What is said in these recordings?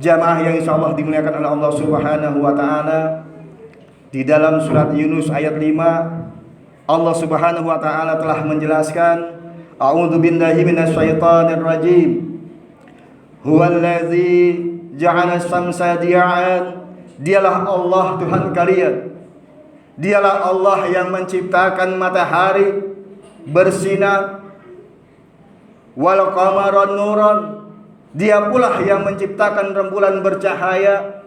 Jamaah yang insyaallah dimuliakan oleh Allah Subhanahu wa taala, di dalam surat Yunus ayat 5 Allah Subhanahu wa taala telah menjelaskan, a'udzu billahi minasyaitonir rajim. Huwallazi ja'ala syamsa diya'an. Dialah Allah Tuhan kalian. Dialah Allah yang menciptakan matahari bersinar, wal qamara nuran. Dia pula yang menciptakan rembulan bercahaya.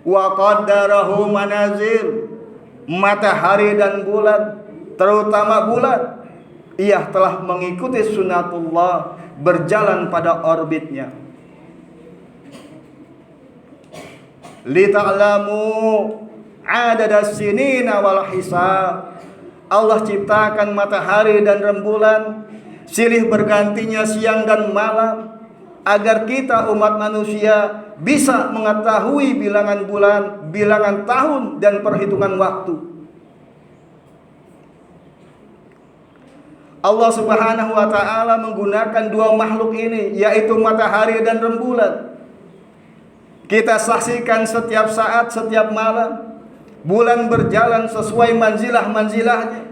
Wa qaddarahu manazil. Matahari dan bulan, terutama bulan, ia telah mengikuti sunatullah, berjalan pada orbitnya. Li ta'lamu adadas sinina wal hisab. Allah ciptakan matahari dan rembulan, silih bergantinya siang dan malam, agar kita umat manusia bisa mengetahui bilangan bulan, bilangan tahun, dan perhitungan waktu. Allah Subhanahu wa ta'ala menggunakan dua makhluk ini, yaitu matahari dan rembulan. Kita saksikan setiap saat, setiap malam, bulan berjalan sesuai manzilah-manzilahnya,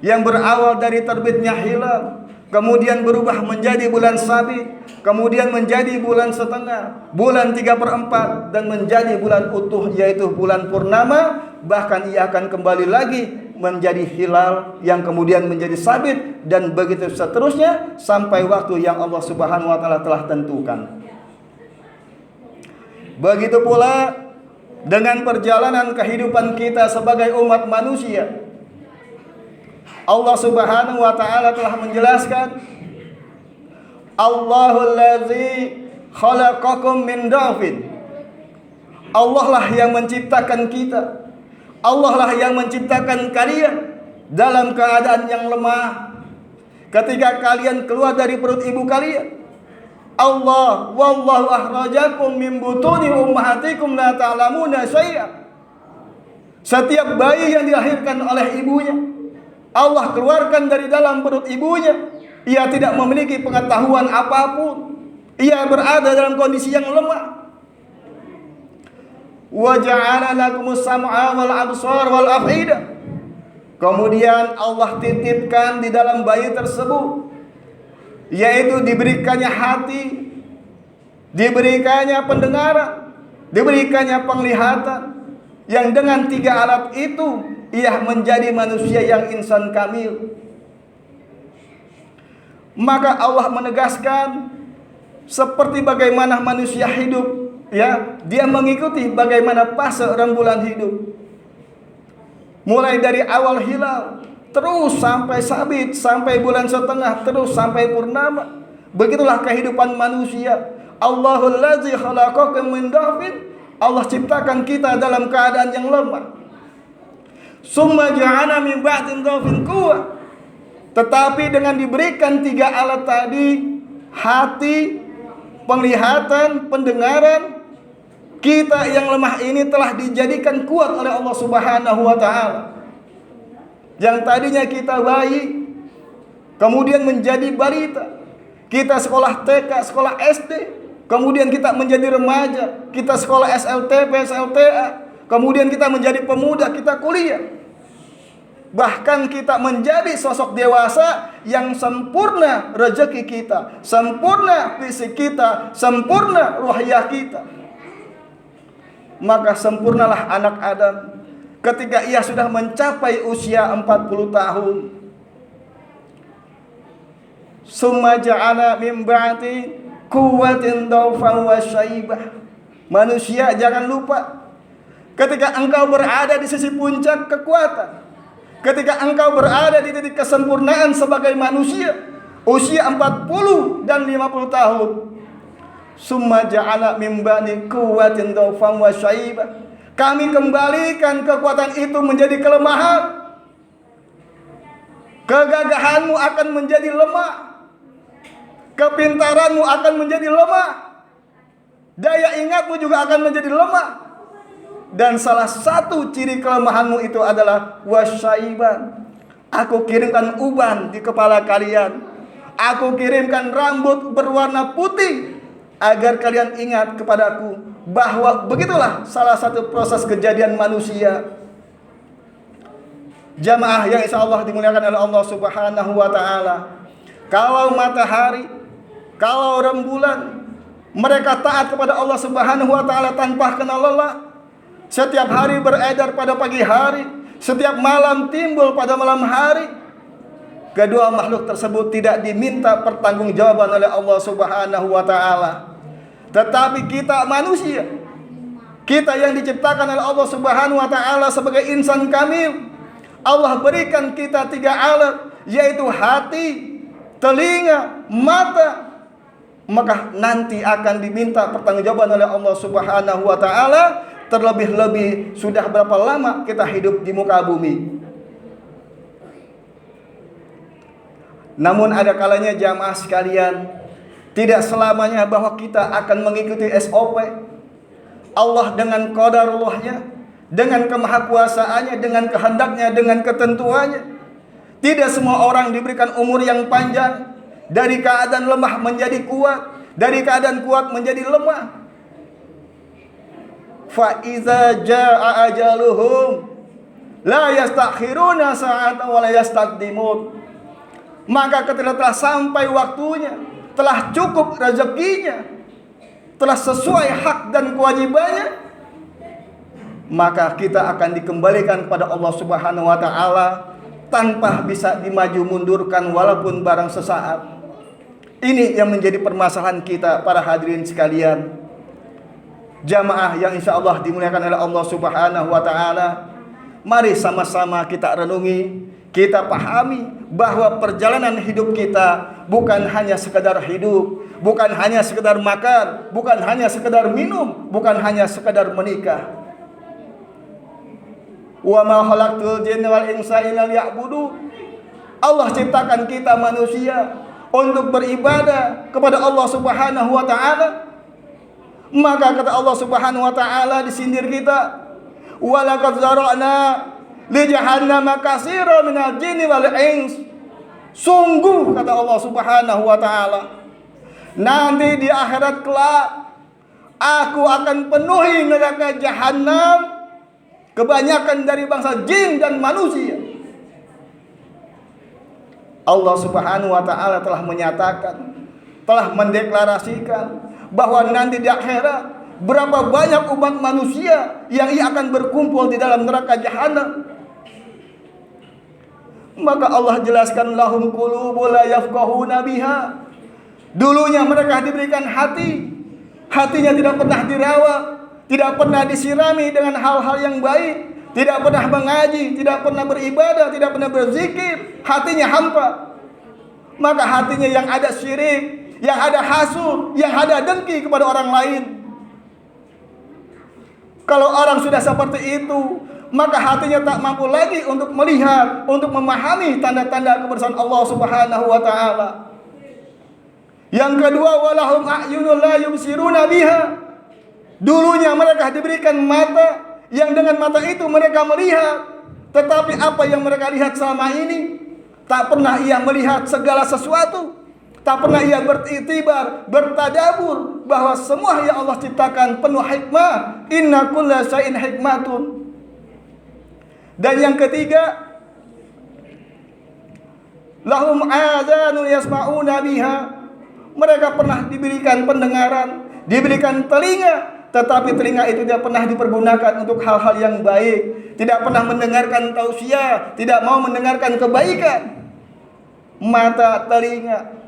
yang berawal dari terbitnya hilal, kemudian berubah menjadi bulan sabit, kemudian menjadi bulan setengah, bulan 3/4, dan menjadi bulan utuh, yaitu bulan purnama. Bahkan ia akan kembali lagi menjadi hilal, yang kemudian menjadi sabit, dan begitu seterusnya sampai waktu yang Allah Subhanahu wa taala telah tentukan. Begitu pula dengan perjalanan kehidupan kita sebagai umat manusia. Allah Subhanahu wa taala telah menjelaskan, Allahul ladzi khalaqakum min dhafin. Allah lah yang menciptakan kita. Allah lah yang menciptakan kalian dalam keadaan yang lemah. Ketika kalian keluar dari perut ibu kalian, Allah wallahu akhrajakum min butuni ummahatikum la ta'lamuna syai'a. Setiap bayi yang dilahirkan oleh ibunya, Allah keluarkan dari dalam perut ibunya. Ia tidak memiliki pengetahuan apapun. Ia berada dalam kondisi yang lemah. Wa ja'ala lakumus sam'a wal absar wal af'idah. Kemudian Allah titipkan di dalam bayi tersebut, yaitu diberikannya hati, diberikannya pendengaran, diberikannya penglihatan, yang dengan 3 alat itu ia menjadi manusia yang insan kamil. Maka Allah menegaskan, seperti bagaimana manusia hidup, ya, dia mengikuti bagaimana fase rembulan hidup. Mulai dari awal hilal, terus sampai sabit, sampai bulan setengah, terus sampai purnama. Begitulah kehidupan manusia. Allahul ladzi khalaqakum min dhafin. Allah ciptakan kita dalam keadaan yang lemah. Summa ja'ana min ba'din dhafin quwwah. Tetapi dengan diberikan 3 alat tadi, hati, penglihatan, pendengaran, kita yang lemah ini telah dijadikan kuat oleh Allah Subhanahu wa taala. Yang tadinya kita bayi, kemudian menjadi balita, kita sekolah TK, sekolah SD, kemudian kita menjadi remaja, kita sekolah SLTP, SLTA, kemudian kita menjadi pemuda, kita kuliah. Bahkan kita menjadi sosok dewasa yang sempurna rezeki kita, sempurna fisik kita, sempurna ruhiyah kita. Maka sempurnalah anak Adam ketika ia sudah mencapai usia 40 tahun. Summa ja'ala min ba'di quwwatin dhawfan wa syaibah. Manusia, jangan lupa, ketika engkau berada di sisi puncak kekuatan, ketika engkau berada di titik kesempurnaan sebagai manusia, usia 40 dan 50 tahun, summa ja'ala min ba'di quwwatin dhawfan wa syaibah. Kami kembalikan kekuatan itu menjadi kelemahan. Kegagahanmu akan menjadi lemah. Kepintaranmu akan menjadi lemah. Daya ingatmu juga akan menjadi lemah. Dan salah satu ciri kelemahanmu itu adalah wasyaiban. Aku kirimkan uban di kepala kalian. Aku kirimkan rambut berwarna putih. agar kalian ingat kepadaku bahwa begitulah salah satu proses kejadian manusia. Jamaah yang insya Allah dimuliakan oleh Allah Subhanahu wa ta'ala, kalau matahari, kalau rembulan, mereka taat kepada Allah Subhanahu wa ta'ala tanpa kenal lelah. Setiap hari beredar pada pagi hari, setiap malam timbul pada malam hari. Kedua makhluk tersebut tidak diminta pertanggungjawaban oleh Allah Subhanahu wa ta'ala. Tetapi kita manusia, kita yang diciptakan oleh Allah Subhanahu wa ta'ala sebagai insan kamil, Allah berikan kita 3 alat, yaitu hati, telinga, mata. Maka nanti akan diminta pertanggungjawaban oleh Allah Subhanahu wa ta'ala. Terlebih-lebih sudah berapa lama kita hidup di muka bumi. Namun ada kalanya jamaah sekalian, tidak selamanya bahwa kita akan mengikuti SOP. Allah dengan qadarullah-Nya, dengan kemahakuasaannya, dengan kehendaknya, dengan ketentuannya. Tidak semua orang diberikan umur yang panjang. Dari keadaan lemah menjadi kuat, dari keadaan kuat menjadi lemah. Fa iza jaa ajaluhum la yastakhiruna sa'atan wa la yastaqdimun. Maka ketika telah sampai waktunya, telah cukup rezekinya, telah sesuai hak dan kewajibannya, maka kita akan dikembalikan kepada Allah Subhanahu wa ta'ala tanpa bisa dimaju mundurkan walaupun barang sesaat. Ini yang menjadi permasalahan kita para hadirin sekalian. Jamaah yang insya Allah dimuliakan oleh Allah Subhanahu wa ta'ala, mari sama-sama kita renungi, kita pahami bahwa perjalanan hidup kita bukan hanya sekedar hidup, bukan hanya sekedar makan, bukan hanya sekedar minum, bukan hanya sekedar menikah. Wa ma khalaqtul jinna wal insa illa liya'budun. Allah ciptakan kita manusia untuk beribadah kepada Allah Subhanahu wa ta'ala. Maka kata Allah Subhanahu wa ta'ala disindir kita, walaqad zara'na li jahannama katsiran minal jinni wal ins. Sungguh kata Allah Subhanahu wa ta'ala, nanti di akhirat kelak aku akan penuhi neraka Jahannam kebanyakan dari bangsa jin dan manusia. Allah Subhanahu wa ta'ala telah menyatakan, telah mendeklarasikan bahwa nanti di akhirat berapa banyak umat manusia yang ia akan berkumpul di dalam neraka Jahannam. Maka Allah jelaskan, lahum qulubun la yafqahuna biha. Dulunya mereka diberikan hati, hatinya tidak pernah dirawat, tidak pernah disirami dengan hal-hal yang baik, tidak pernah mengaji, tidak pernah beribadah, tidak pernah berzikir, hatinya hampa. Maka hatinya yang ada syirik, yang ada hasud, yang ada dengki kepada orang lain. Kalau orang sudah seperti itu, maka hatinya tak mampu lagi untuk melihat, untuk memahami tanda-tanda kebesaran Allah Subhanahu wa ta'ala. Yang kedua, walahum a'yunul la yubsiruna biha. Dulunya mereka diberikan mata, yang dengan mata itu mereka melihat, tetapi apa yang mereka lihat selama ini, tak pernah ia melihat segala sesuatu. Tak pernah ia beriktibar, bertadabur bahwa semua yang Allah ciptakan penuh hikmah. Inna kulla syai'in hikmatun. Dan yang ketiga, lahum adzanun yasma'una biha. Mereka pernah diberikan pendengaran, diberikan telinga, tetapi telinga itu tidak pernah dipergunakan untuk hal-hal yang baik, tidak pernah mendengarkan tausiah, tidak mau mendengarkan kebaikan. Mata, telinga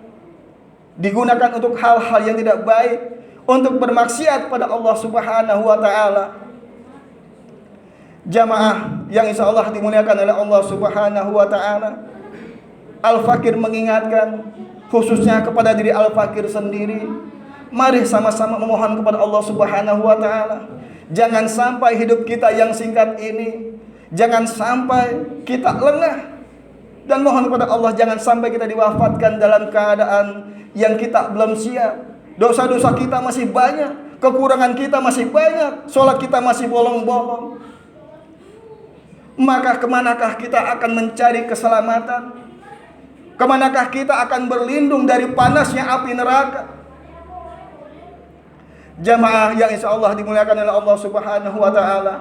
digunakan untuk hal-hal yang tidak baik, untuk bermaksiat pada Allah Subhanahu wa ta'ala. Jamaah yang insya Allah dimuliakan oleh Allah Subhanahu wa ta'ala, Al-Fakir mengingatkan khususnya kepada diri Al-Fakir sendiri, mari sama-sama memohon kepada Allah Subhanahu wa ta'ala. Jangan sampai hidup kita yang singkat ini, jangan sampai kita lengah. Dan mohon kepada Allah, jangan sampai kita diwafatkan dalam keadaan yang kita belum siap. Dosa-dosa kita masih banyak, kekurangan kita masih banyak, sholat kita masih bolong-bolong. Maka kemanakah kita akan mencari keselamatan? Kemanakah kita akan berlindung dari panasnya api neraka? Jamaah yang insya Allah dimuliakan oleh Allah Subhanahu wa Ta'ala,